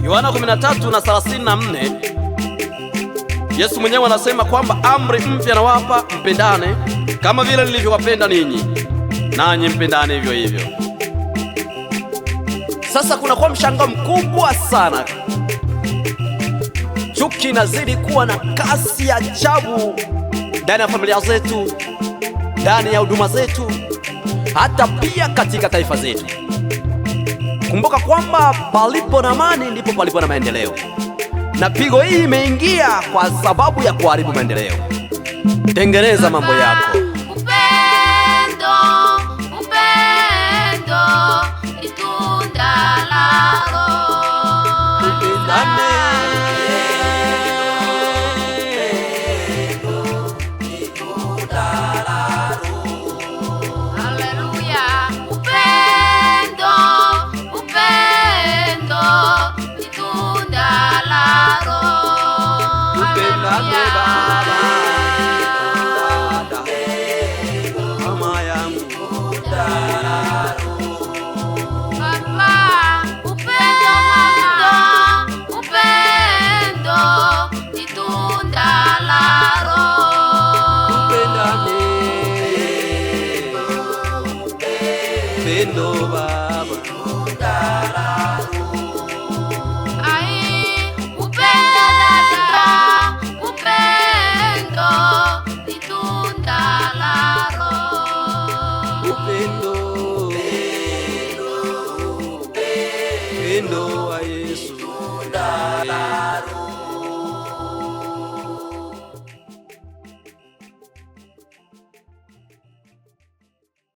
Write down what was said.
Yohana 13:34, Yesu mwenyewe anasema kwamba amri mpya nawapa, mpendane kama vile nilivyowapenda ninyi, nanyi mpendane hivyo hivyo. Sasa kuna kwa mshangao mkubwa sana, chuki inazidi kuwa na kasi ya ajabu ndani ya familia zetu, ndani ya huduma zetu, hata pia katika taifa zetu. Kumbuka kwamba palipo na amani ndipo palipo na maendeleo, na pigo hii imeingia kwa sababu ya kuharibu maendeleo. Tengeneza mambo yako. Upendo, upendo, itunda la Roho. Tupendane. Upendo Baba, upendo dada, upendo ni tunda la Roho. Upendo wa Yesu.